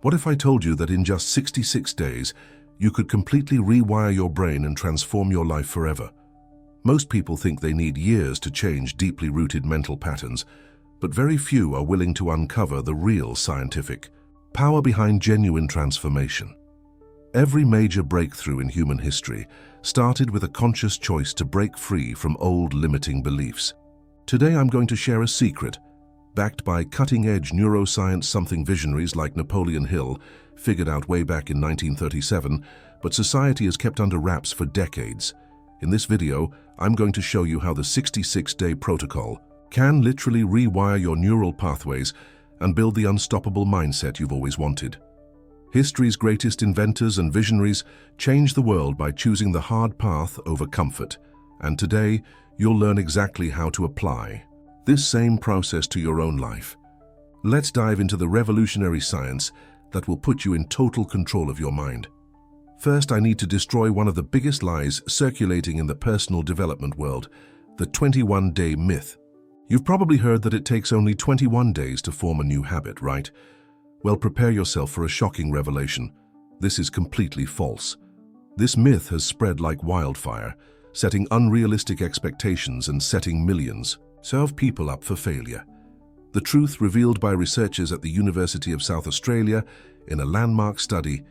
What if I told you that in just 66 days, you could completely rewire your brain and transform your life forever? Most people think they need years to change deeply rooted mental patterns, but very few are willing to uncover the real scientific power behind genuine transformation. Every major breakthrough in human history started with a conscious choice to break free from old limiting beliefs. Today I'm going to share a secret, backed by cutting-edge neuroscience something visionaries like Napoleon Hill figured out way back in 1937, but society has kept under wraps for decades. In this video, I'm going to show you how the 66-day protocol can literally rewire your neural pathways and build the unstoppable mindset you've always wanted. History's greatest inventors and visionaries changed the world by choosing the hard path over comfort, and today you'll learn exactly how to apply this same process to your own life. Let's dive into the revolutionary science that will put you in total control of your mind. First, I need to destroy one of the biggest lies circulating in the personal development world, the 21-day myth. You've probably heard that it takes only 21 days to form a new habit, right? Well, prepare yourself for a shocking revelation. This is completely false. This myth has spread like wildfire, setting unrealistic expectations and setting millions of people up for failure. The truth revealed by researchers at the University of South Australia in a landmark study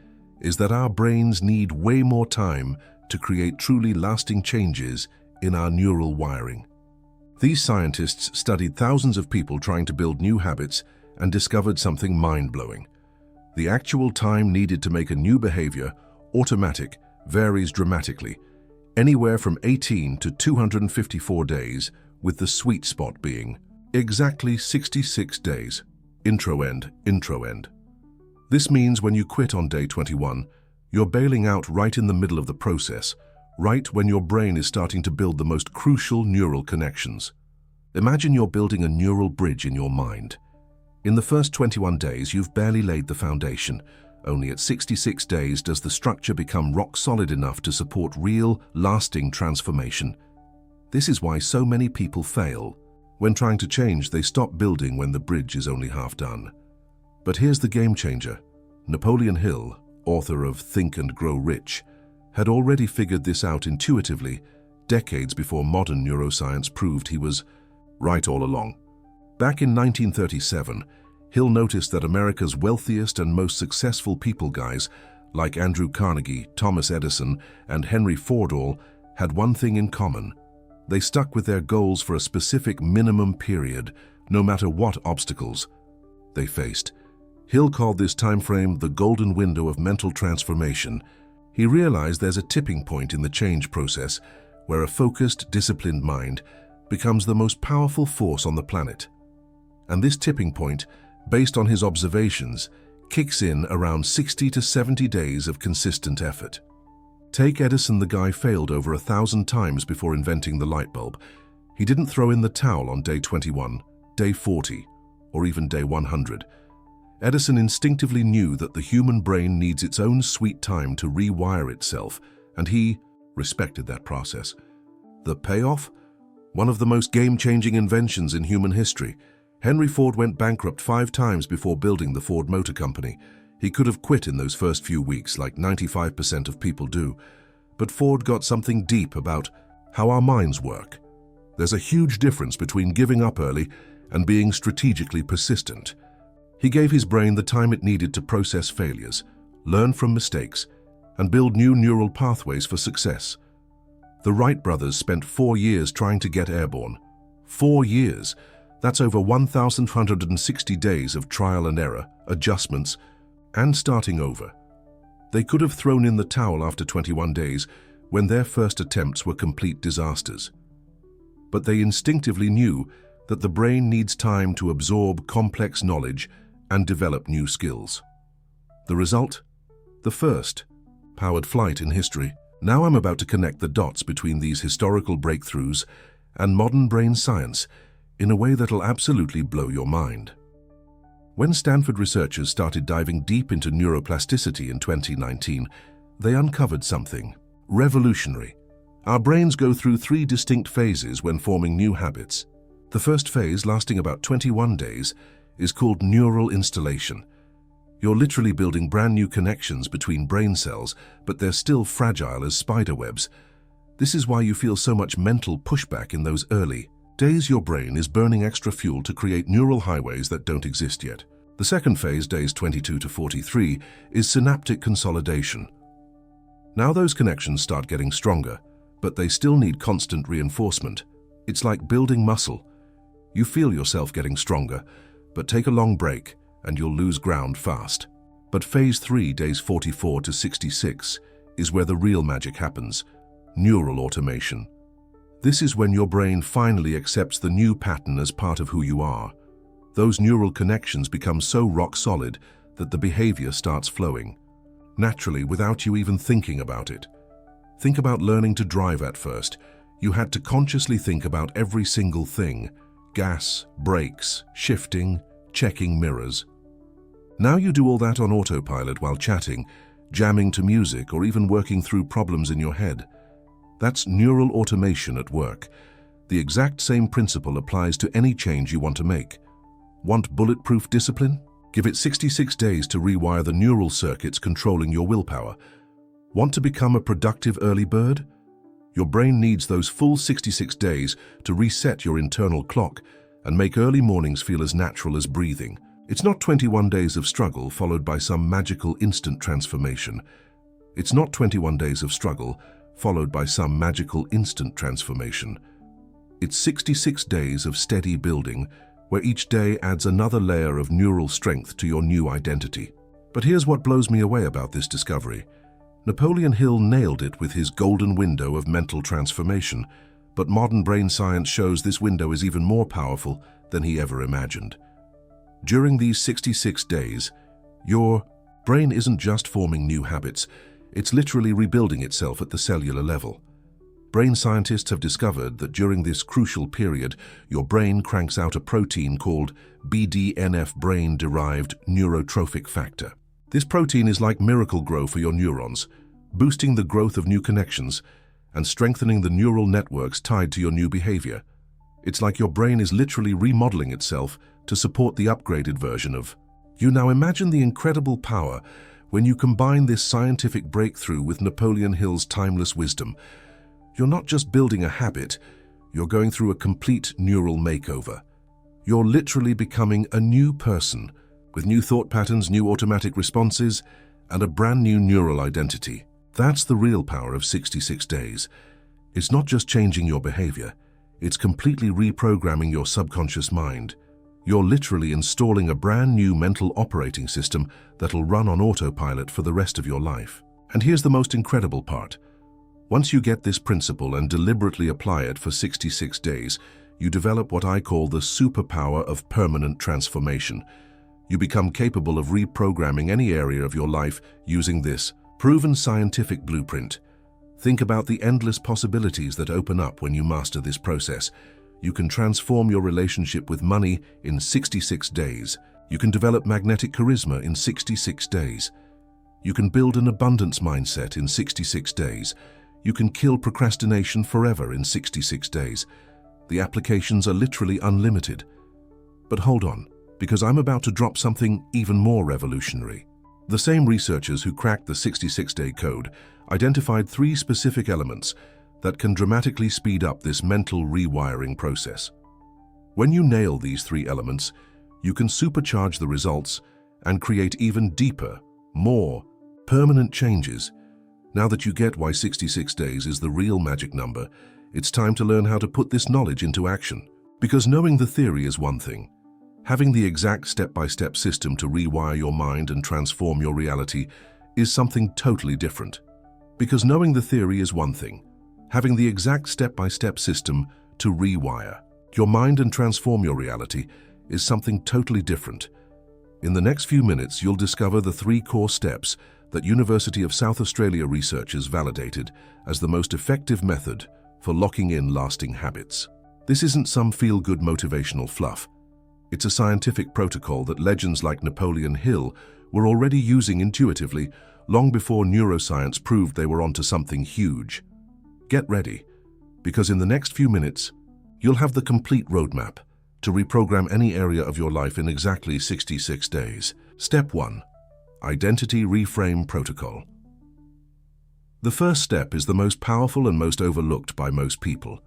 is that our brains need way more time to create truly lasting changes in our neural wiring. These scientists studied thousands of people trying to build new habits and discovered something mind-blowing. The actual time needed to make a new behavior automatic varies dramatically, anywhere from 18 to 254 days, with the sweet spot being exactly 66 days. Intro end. This means when you quit on day 21, you're bailing out right in the middle of the process, right when your brain is starting to build the most crucial neural connections. Imagine you're building a neural bridge in your mind. In the first 21 days, you've barely laid the foundation. Only at 66 days does the structure become rock solid enough to support real, lasting transformation. This is why so many people fail. When trying to change, they stop building when the bridge is only half done. But here's the game changer. Napoleon Hill, author of Think and Grow Rich, had already figured this out intuitively, decades before modern neuroscience proved he was right all along. Back in 1937, Hill noticed that America's wealthiest and most successful people guys, like Andrew Carnegie, Thomas Edison, and Henry Ford all, had one thing in common. They stuck with their goals for a specific minimum period, no matter what obstacles they faced. Hill called this time frame the golden window of mental transformation. He realized there's a tipping point in the change process where a focused, disciplined mind becomes the most powerful force on the planet. And this tipping point, based on his observations, kicks in around 60 to 70 days of consistent effort. Take Edison. The guy failed over 1,000 times before inventing the light bulb. He didn't throw in the towel on day 21, day 40, or even day 100. Edison instinctively knew that the human brain needs its own sweet time to rewire itself, and he respected that process. The payoff? One of the most game-changing inventions in human history. Henry Ford went bankrupt 5 times before building the Ford Motor Company. He could have quit in those first few weeks, like 95% of people do. But Ford got something deep about how our minds work. There's a huge difference between giving up early and being strategically persistent. He gave his brain the time it needed to process failures, learn from mistakes, and build new neural pathways for success. The Wright brothers spent 4 years trying to get airborne. 4 years! That's over 1,160 days of trial and error, adjustments, and starting over. They could have thrown in the towel after 21 days when their first attempts were complete disasters. But they instinctively knew that the brain needs time to absorb complex knowledge and develop new skills. The result? The first powered flight in history. Now I'm about to connect the dots between these historical breakthroughs and modern brain science in a way that'll absolutely blow your mind. When Stanford researchers started diving deep into neuroplasticity in 2019, they uncovered something revolutionary. Our brains go through 3 distinct phases when forming new habits. The first phase, lasting about 21 days, is called neural installation. You're literally building brand new connections between brain cells, but they're still fragile as spider webs. This is why you feel so much mental pushback in those early days. Your brain is burning extra fuel to create neural highways that don't exist yet. The second phase, days 22 to 43, is synaptic consolidation. Now those connections start getting stronger, but they still need constant reinforcement. It's like building muscle. You feel yourself getting stronger, but take a long break and you'll lose ground fast. But phase 3, days 44 to 66, is where the real magic happens: neural automation. This is when your brain finally accepts the new pattern as part of who you are. Those neural connections become so rock solid that the behavior starts flowing naturally without you even thinking about it. Think about learning to drive at first. You had to consciously think about every single thing: gas, brakes, shifting, checking mirrors. Now you do all that on autopilot while chatting, jamming to music, or even working through problems in your head. That's neural automation at work. The exact same principle applies to any change you want to make. Want bulletproof discipline? Give it 66 days to rewire the neural circuits controlling your willpower. Want to become a productive early bird? Your brain needs those full 66 days to reset your internal clock and make early mornings feel as natural as breathing. It's not 21 days of struggle followed by some magical instant transformation. It's not 21 days of struggle followed by some magical instant transformation. It's 66 days of steady building, where each day adds another layer of neural strength to your new identity. But here's what blows me away about this discovery. Napoleon Hill nailed it with his golden window of mental transformation, but modern brain science shows this window is even more powerful than he ever imagined. During these 66 days, your brain isn't just forming new habits, it's literally rebuilding itself at the cellular level. Brain scientists have discovered that during this crucial period, your brain cranks out a protein called BDNF, brain-derived neurotrophic factor. This protein is like Miracle-Gro for your neurons, boosting the growth of new connections and strengthening the neural networks tied to your new behavior. It's like your brain is literally remodeling itself to support the upgraded version of you. Now imagine the incredible power when you combine this scientific breakthrough with Napoleon Hill's timeless wisdom. You're not just building a habit, you're going through a complete neural makeover. You're literally becoming a new person with new thought patterns, new automatic responses, and a brand new neural identity. That's the real power of 66 days. It's not just changing your behavior, it's completely reprogramming your subconscious mind. You're literally installing a brand new mental operating system that'll run on autopilot for the rest of your life. And here's the most incredible part. Once you get this principle and deliberately apply it for 66 days, you develop what I call the superpower of permanent transformation. You become capable of reprogramming any area of your life using this proven scientific blueprint. Think about the endless possibilities that open up when you master this process. You can transform your relationship with money in 66 days. You can develop magnetic charisma in 66 days. You can build an abundance mindset in 66 days. You can kill procrastination forever in 66 days. The applications are literally unlimited. But hold on, because I'm about to drop something even more revolutionary. The same researchers who cracked the 66-day code identified 3 specific elements that can dramatically speed up this mental rewiring process. When you nail these 3 elements, you can supercharge the results and create even deeper, more permanent changes. Now that you get why 66 days is the real magic number, it's time to learn how to put this knowledge into action. Because knowing the theory is one thing. Having the exact step-by-step system to rewire your mind and transform your reality is something totally different. Because knowing the theory is one thing. Having the exact step-by-step system to rewire your mind and transform your reality is something totally different. In the next few minutes, you'll discover the 3 core steps that University of South Australia researchers validated as the most effective method for locking in lasting habits. This isn't some feel-good motivational fluff. It's a scientific protocol that legends like Napoleon Hill were already using intuitively long before neuroscience proved they were onto something huge. Get ready, because in the next few minutes, you'll have the complete roadmap to reprogram any area of your life in exactly 66 days. Step 1. Identity Reframe Protocol. The first step is the most powerful and most overlooked by most people.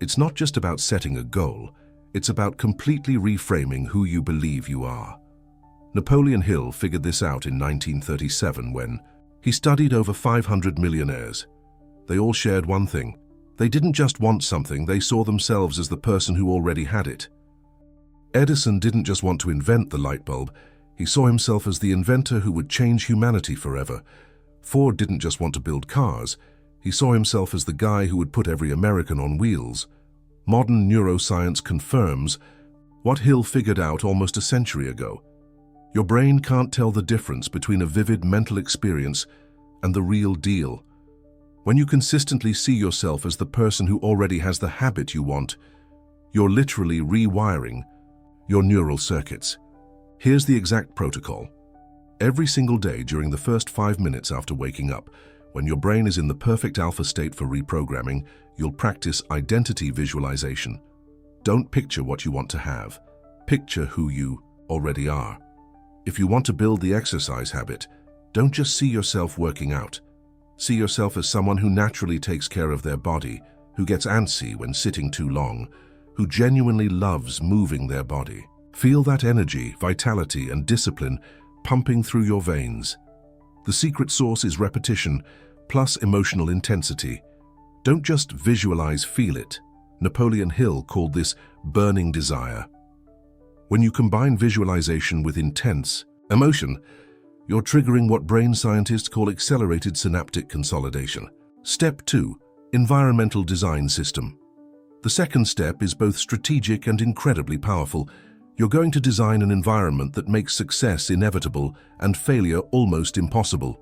It's not just about setting a goal, it's about completely reframing who you believe you are. Napoleon Hill figured this out in 1937 when he studied over 500 millionaires. They all shared one thing. They didn't just want something, they saw themselves as the person who already had it. Edison didn't just want to invent the light bulb, he saw himself as the inventor who would change humanity forever. Ford didn't just want to build cars, he saw himself as the guy who would put every American on wheels. Modern neuroscience confirms what Hill figured out almost a century ago. Your brain can't tell the difference between a vivid mental experience and the real deal. When you consistently see yourself as the person who already has the habit you want, you're literally rewiring your neural circuits. Here's the exact protocol. Every single day during the first 5 minutes after waking up, when your brain is in the perfect alpha state for reprogramming, you'll practice identity visualization. Don't picture what you want to have. Picture who you already are. If you want to build the exercise habit, don't just see yourself working out. See yourself as someone who naturally takes care of their body, who gets antsy when sitting too long, who genuinely loves moving their body. Feel that energy, vitality, and discipline pumping through your veins. The secret sauce is repetition plus emotional intensity. Don't just visualize, feel it. Napoleon Hill called this burning desire. When you combine visualization with intense emotion, you're triggering what brain scientists call accelerated synaptic consolidation. Step 2. Environmental design system. The second step is both strategic and incredibly powerful. You're going to design an environment that makes success inevitable and failure almost impossible.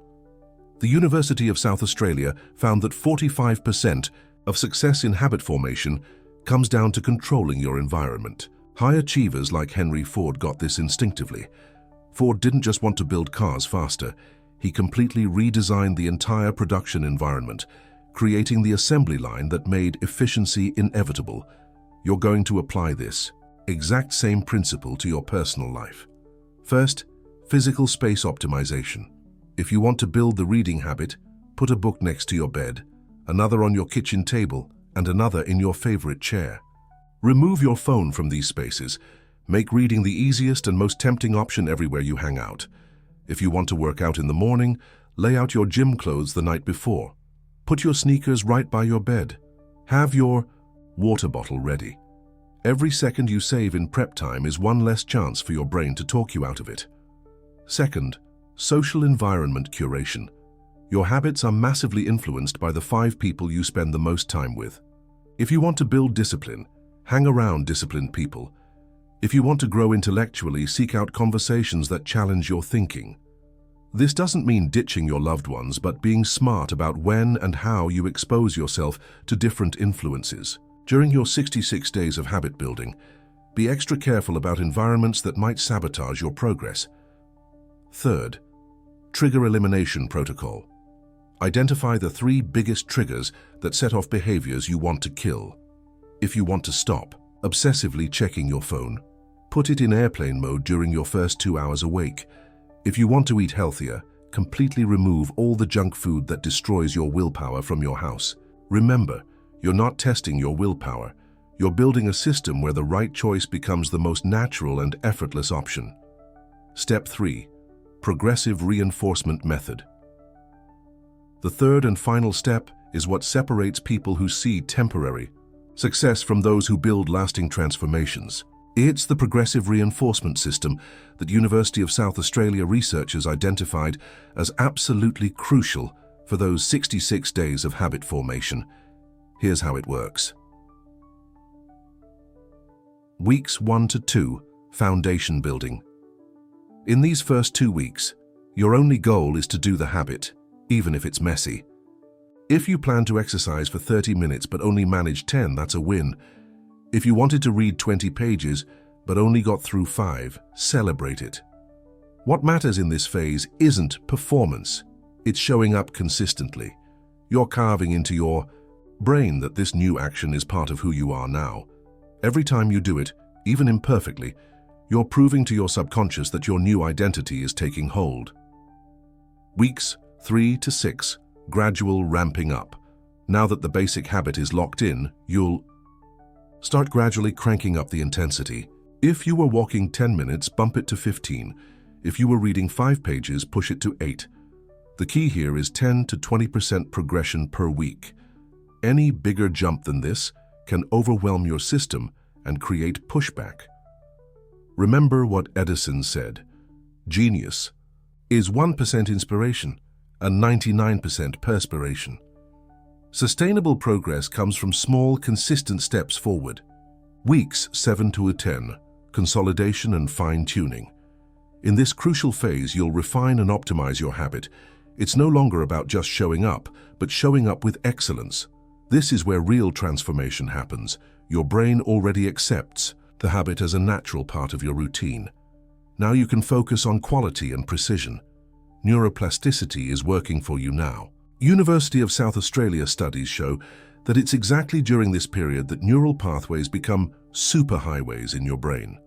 The University of South Australia found that 45% of success in habit formation comes down to controlling your environment. High achievers like Henry Ford got this instinctively. Ford didn't just want to build cars faster, he completely redesigned the entire production environment, creating the assembly line that made efficiency inevitable. You're going to apply this exact same principle to your personal life. First, physical space optimization. If you want to build the reading habit, put a book next to your bed, another on your kitchen table, and another in your favorite chair. Remove your phone from these spaces. Make reading the easiest and most tempting option everywhere you hang out. If you want to work out in the morning, lay out your gym clothes the night before. Put your sneakers right by your bed. Have your water bottle ready. Every second you save in prep time is one less chance for your brain to talk you out of it. Second, social environment curation. Your habits are massively influenced by the 5 people you spend the most time with. If you want to build discipline, hang around disciplined people. If you want to grow intellectually, seek out conversations that challenge your thinking. This doesn't mean ditching your loved ones, but being smart about when and how you expose yourself to different influences. During your 66 days of habit building, be extra careful about environments that might sabotage your progress. Third, trigger elimination protocol. Identify the 3 biggest triggers that set off behaviors you want to kill. If you want to stop obsessively checking your phone, put it in airplane mode during your first 2 hours awake. If you want to eat healthier, completely remove all the junk food that destroys your willpower from your house. Remember, you're not testing your willpower. You're building a system where the right choice becomes the most natural and effortless option. Step 3. Progressive reinforcement method. The third and final step is what separates people who see temporary success from those who build lasting transformations. It's the progressive reinforcement system that University of South Australia researchers identified as absolutely crucial for those 66 days of habit formation. Here's how it works. Weeks 1 to 2, foundation building. In these first 2 weeks, your only goal is to do the habit, even if it's messy. If you plan to exercise for 30 minutes but only manage 10, that's a win. If you wanted to read 20 pages but only got through 5, celebrate it. What matters in this phase isn't performance, it's showing up consistently. You're carving into your brain that this new action is part of who you are now. Every time you do it, even imperfectly, you're proving to your subconscious that your new identity is taking hold. Weeks 3 to 6, gradual ramping up. Now that the basic habit is locked in, you'll start gradually cranking up the intensity. If you were walking 10 minutes, bump it to 15. If you were reading 5 pages, push it to 8. The key here is 10 to 20% progression per week. Any bigger jump than this can overwhelm your system and create pushback. Remember what Edison said: genius is 1% inspiration and 99% perspiration. Sustainable progress comes from small, consistent steps forward. Weeks 7 to 10, consolidation and fine-tuning. In this crucial phase, you'll refine and optimize your habit. It's no longer about just showing up, but showing up with excellence. This is where real transformation happens. Your brain already accepts the habit as a natural part of your routine. Now you can focus on quality and precision. Neuroplasticity is working for you now. University of South Australia studies show that it's exactly during this period that neural pathways become superhighways in your brain.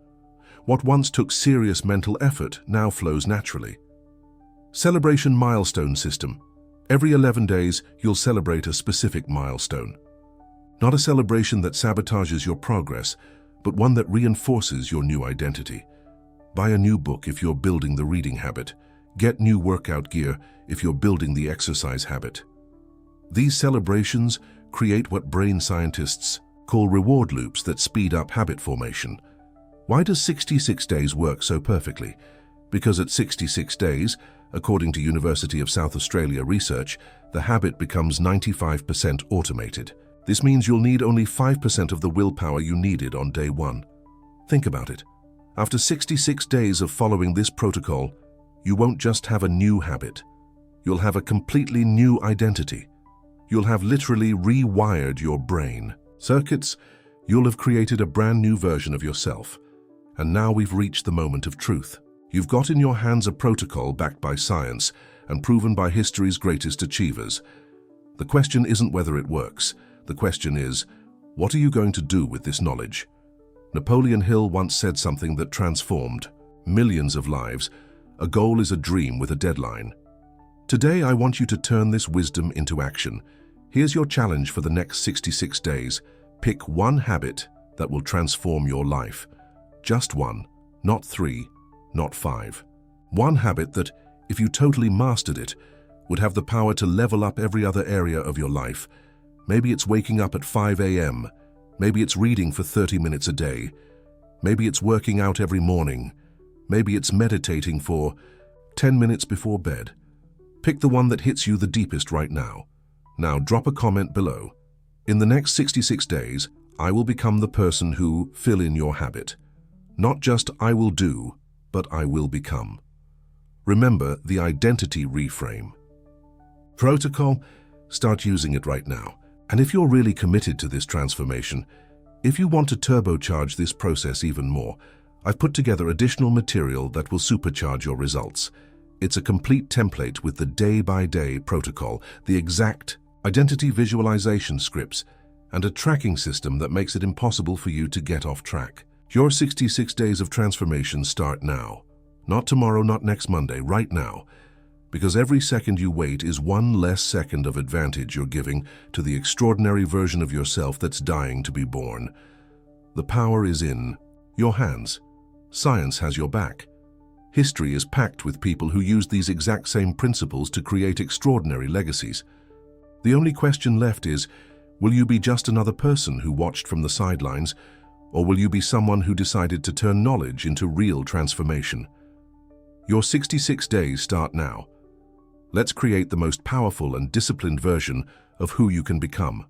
What once took serious mental effort now flows naturally. Celebration milestone system. Every 11 days, you'll celebrate a specific milestone. Not a celebration that sabotages your progress, but one that reinforces your new identity. Buy a new book if you're building the reading habit. Get new workout gear if you're building the exercise habit. These celebrations create what brain scientists call reward loops that speed up habit formation. Why does 66 days work so perfectly? Because at 66 days, according to University of South Australia research, the habit becomes 95% automated. This means you'll need only 5% of the willpower you needed on day 1. Think about it. After 66 days of following this protocol, you won't just have a new habit. You'll have a completely new identity. You'll have literally rewired your brain circuits. You'll have created a brand new version of yourself. And now we've reached the moment of truth. You've got in your hands a protocol backed by science and proven by history's greatest achievers. The question isn't whether it works. The question is, what are you going to do with this knowledge? Napoleon Hill once said something that transformed millions of lives. A goal is a dream with a deadline. Today, I want you to turn this wisdom into action. Here's your challenge for the next 66 days. Pick one habit that will transform your life. Just one, not 3, not 5. One habit that, if you totally mastered it, would have the power to level up every other area of your life. Maybe it's waking up at 5 a.m. Maybe it's reading for 30 minutes a day. Maybe it's working out every morning. Maybe it's meditating for 10 minutes before bed. Pick the one that hits you the deepest right now. Now drop a comment below. In the next 66 days, I will become the person who fill in your habit. Not just I will do, but I will become. Remember the identity reframe. Protocol, start using it right now. And if you're really committed to this transformation, if you want to turbocharge this process even more, I've put together additional material that will supercharge your results. It's a complete template with the day-by-day protocol, the exact identity visualization scripts, and a tracking system that makes it impossible for you to get off track. Your 66 days of transformation start now. Not tomorrow, not next Monday, right now. Because every second you wait is one less second of advantage you're giving to the extraordinary version of yourself that's dying to be born. The power is in your hands. Science has your back. History is packed with people who used these exact same principles to create extraordinary legacies. The only question left is, will you be just another person who watched from the sidelines, or will you be someone who decided to turn knowledge into real transformation? Your 66 days start now. Let's create the most powerful and disciplined version of who you can become.